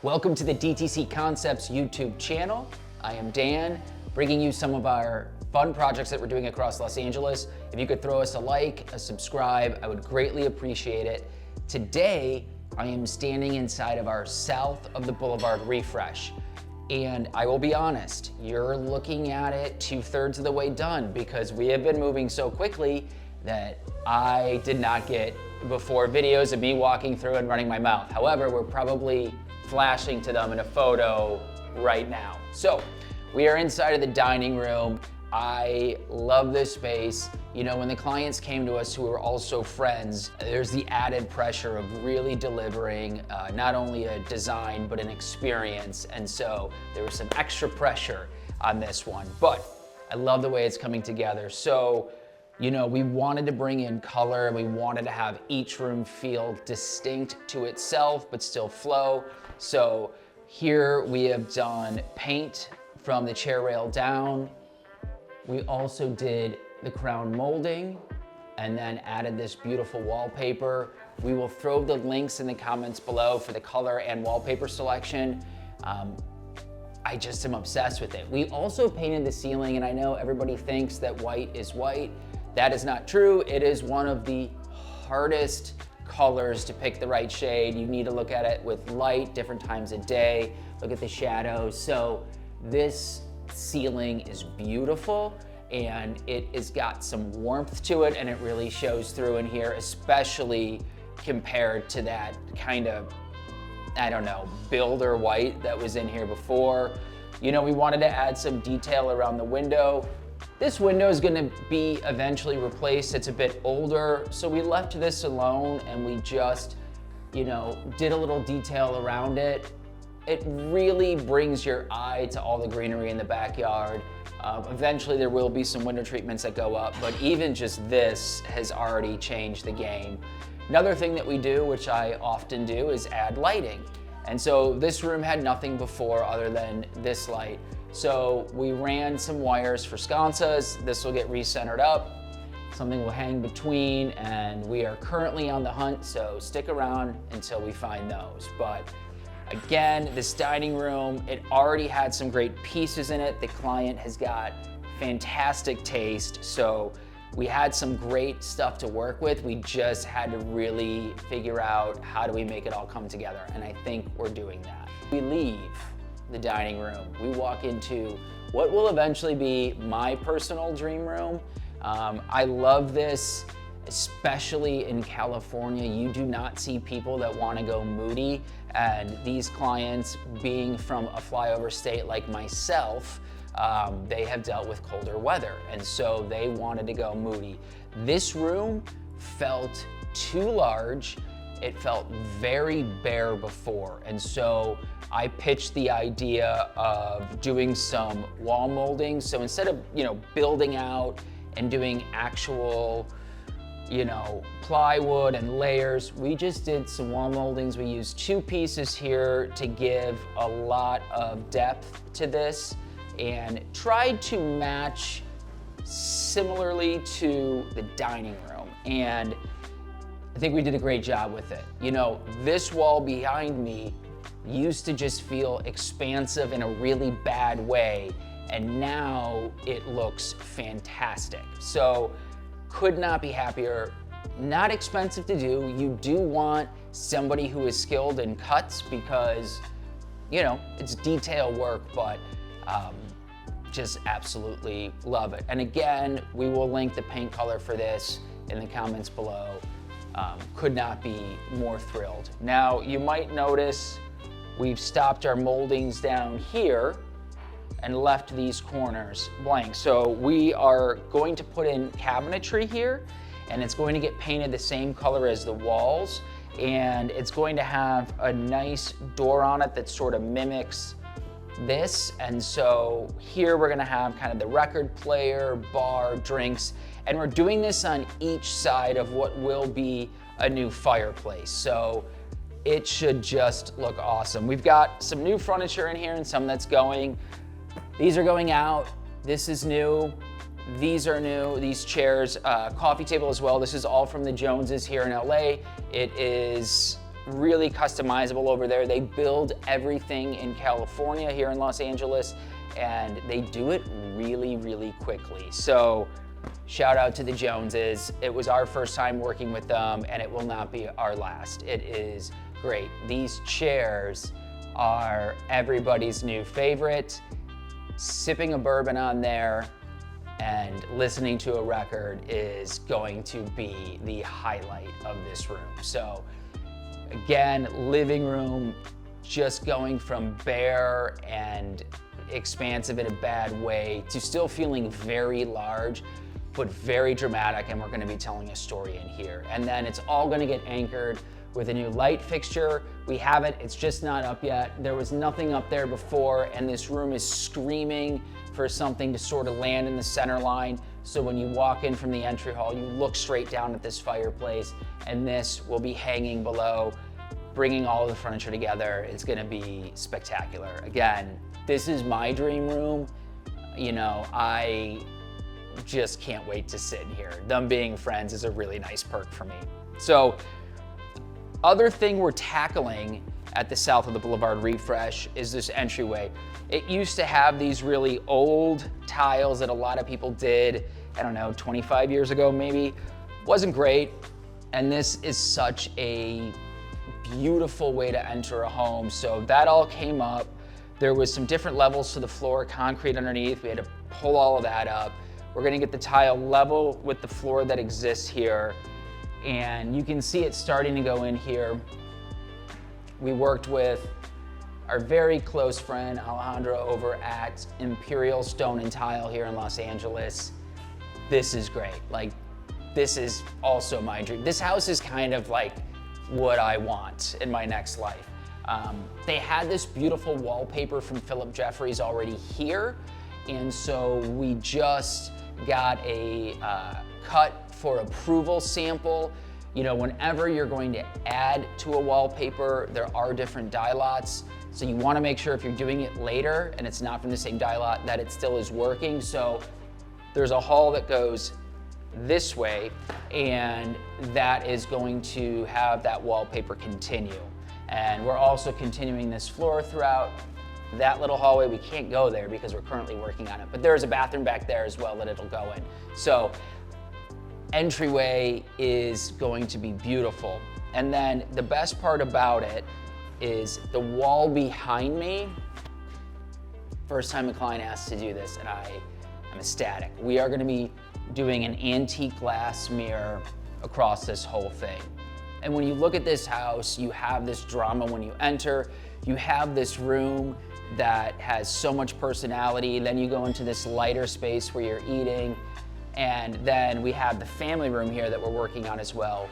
Welcome to the DTC Concepts YouTube channel. I am Dan, bringing you some of our fun projects that we're doing across Los Angeles. If you could throw us a like, a subscribe, I would greatly appreciate it. Today, I am standing inside of our South of the Boulevard refresh. And I will be honest, you're looking at it 2/3 of the way done because we have been moving so quickly that I did not get before videos of me walking through and running my mouth. However, we're probably flashing to them in a photo right now. So we are inside of the dining room. I love this space. You know, when the clients came to us who were also friends, there's the added pressure of really delivering not only a design, but an experience. And so there was some extra pressure on this one, but I love the way it's coming together. So, you know, we wanted to bring in color and we wanted to have each room feel distinct to itself, but still flow. So here we have done paint from the chair rail down. We also did the crown molding and then added this beautiful wallpaper. We will throw the links in the comments below for the color and wallpaper selection. I just am obsessed with it. We also painted the ceiling, and I know everybody thinks that white is white. That is not true. It is one of the hardest colors to pick the right shade. You need to look at it with light, different times of day, look at the shadows. So this ceiling is beautiful and it has got some warmth to it and it really shows through in here, especially compared to that kind of, I don't know, builder white that was in here before. You know, we wanted to add some detail around the window. This window is gonna be eventually replaced. It's a bit older, so we left this alone and we just, you know, did a little detail around it. It really brings your eye to all the greenery in the backyard. Eventually there will be some window treatments that go up, but even just this has already changed the game. Another thing that we do, which I often do, is add lighting. And so this room had nothing before other than this light. So we ran some wires for sconces. This will get recentered up. Something will hang between, and we are currently on the hunt, so stick around until we find those. But again, this dining room, it already had some great pieces in it. The client has got fantastic taste, so we had some great stuff to work with. We just had to really figure out how do we make it all come together, and I think we're doing that. We leave the dining room. We walk into what will eventually be my personal dream room. I love this, especially in California. You do not see people that want to go moody, and these clients, being from a flyover state like myself, they have dealt with colder weather, and so they wanted to go moody. This room felt too large. It felt very bare before, and so I pitched the idea of doing some wall moldings. So instead of, you know, building out and doing actual, you know, plywood and layers, we just did some wall moldings. We used 2 pieces here to give a lot of depth to this and tried to match similarly to the dining room. And I think we did a great job with it. You know, this wall behind me used to just feel expansive in a really bad way, and now it looks fantastic. So could not be happier. Not expensive to do. You do want somebody who is skilled in cuts because, you know, it's detail work, but just absolutely love it. And again, we will link the paint color for this in the comments below. Could not be more thrilled. Now, you might notice we've stopped our moldings down here and left these corners blank. So we are going to put in cabinetry here, and it's going to get painted the same color as the walls, and it's going to have a nice door on it that sort of mimics this. And so here we're gonna have kind of the record player, bar, drinks, and we're doing this on each side of what will be a new fireplace. So it should just look awesome. We've got some new furniture in here and some that's going. These are going out. This is new. These are new, these chairs, coffee table as well. This is all from the Joneses here in LA. It is really customizable over there. They build everything in California here in Los Angeles, and they do it really, really quickly. So shout out to the Joneses. It was our first time working with them, and it will not be our last. It is great. These chairs are everybody's new favorite. Sipping a bourbon on there and listening to a record is going to be the highlight of this room. So again, living room, just going from bare and expansive in a bad way to still feeling very large, but very dramatic, and we're gonna be telling a story in here. And then it's all gonna get anchored with a new light fixture. We have it, it's just not up yet. There was nothing up there before, and this room is screaming for something to sort of land in the center line. So when you walk in from the entry hall, you look straight down at this fireplace, and this will be hanging below, bringing all of the furniture together. It's gonna be spectacular. Again, this is my dream room. You know, I just can't wait to sit in here. Them being friends is a really nice perk for me. So, other thing we're tackling at the south of the Boulevard refresh is this entryway. It used to have these really old tiles that a lot of people did, I don't know, 25 years ago maybe. Wasn't great, and this is such a beautiful way to enter a home. So that all came up. There was some different levels to the floor, concrete underneath. We had to pull all of that up. We're gonna get the tile level with the floor that exists here. And you can see it starting to go in here. We worked with our very close friend Alejandro over at Imperial Stone and Tile here in Los Angeles. This is great. Like, this is also my dream. This house is kind of like what I want in my next life. They had this beautiful wallpaper from Philip Jeffries already here, and so we just got a cut for approval sample. You know, whenever you're going to add to a wallpaper, there are different dye lots. So you wanna make sure if you're doing it later and it's not from the same dye lot that it still is working. So there's a hall that goes this way, and that is going to have that wallpaper continue. And we're also continuing this floor throughout that little hallway. We can't go there because we're currently working on it, but there's a bathroom back there as well that it'll go in. So entryway is going to be beautiful. And then the best part about it is the wall behind me. First time a client asked to do this, and I'm ecstatic. We are gonna be doing an antique glass mirror across this whole thing. And when you look at this house, you have this drama when you enter. You have this room that has so much personality. Then you go into this lighter space where you're eating. And then we have the family room here that we're working on as well.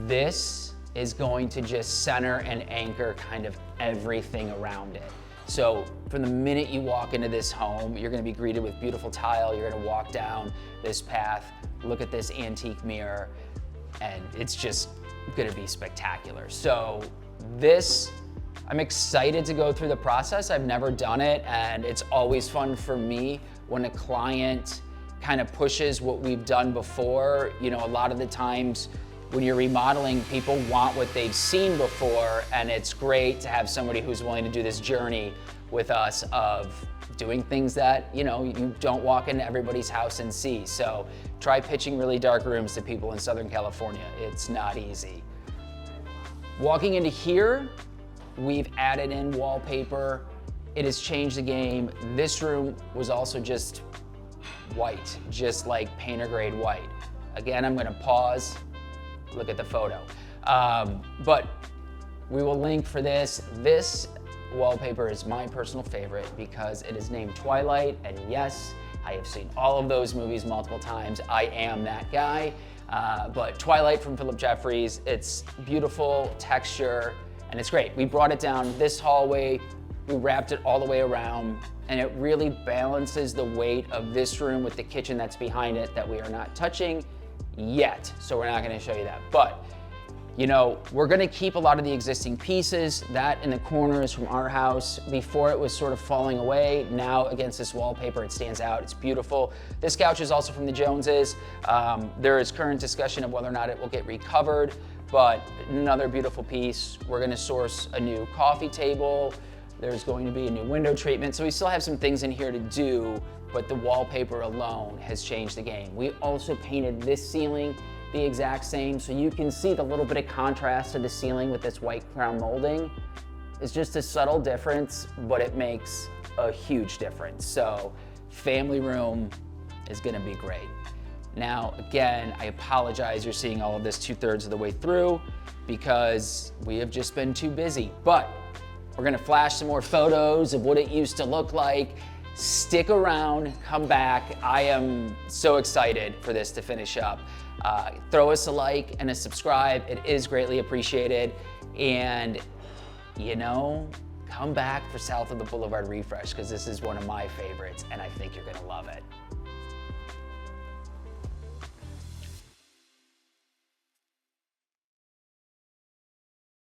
This is going to just center and anchor kind of everything around it. So from the minute you walk into this home, you're gonna be greeted with beautiful tile. You're gonna walk down this path, look at this antique mirror, and it's just gonna be spectacular. So this, I'm excited to go through the process. I've never done it, and it's always fun for me when a client kind of pushes what we've done before. You know, a lot of the times when you're remodeling, people want what they've seen before, and it's great to have somebody who's willing to do this journey with us of doing things that, you know, you don't walk into everybody's house and see. So try pitching really dark rooms to people in Southern California. It's not easy. Walking into here, we've added in wallpaper. It has changed the game. This room was also just white, just like painter grade white. Again, I'm gonna pause, look at the photo. But we will link for this. This wallpaper is my personal favorite because it is named Twilight, and yes, I have seen all of those movies multiple times. I am that guy. But Twilight from Philip Jeffries, it's beautiful texture, and it's great. We brought it down this hallway, we wrapped it all the way around, and it really balances the weight of this room with the kitchen that's behind it that we are not touching yet, so we're not gonna show you that. But, you know, we're gonna keep a lot of the existing pieces. That in the corner is from our house. Before it was sort of falling away. Now against this wallpaper, it stands out, it's beautiful. This couch is also from the Joneses. There is current discussion of whether or not it will get recovered, but another beautiful piece. We're gonna source a new coffee table. There's going to be a new window treatment. So we still have some things in here to do, but the wallpaper alone has changed the game. We also painted this ceiling the exact same, so you can see the little bit of contrast to the ceiling with this white crown molding. It's just a subtle difference, but it makes a huge difference. So family room is gonna be great. Now, again, I apologize you're seeing all of this 2/3 of the way through because we have just been too busy, but we're gonna flash some more photos of what it used to look like. Stick around, come back. I am so excited for this to finish up. Throw us a like and a subscribe. It is greatly appreciated. And you know, come back for South of the Boulevard refresh because this is one of my favorites and I think you're gonna love it.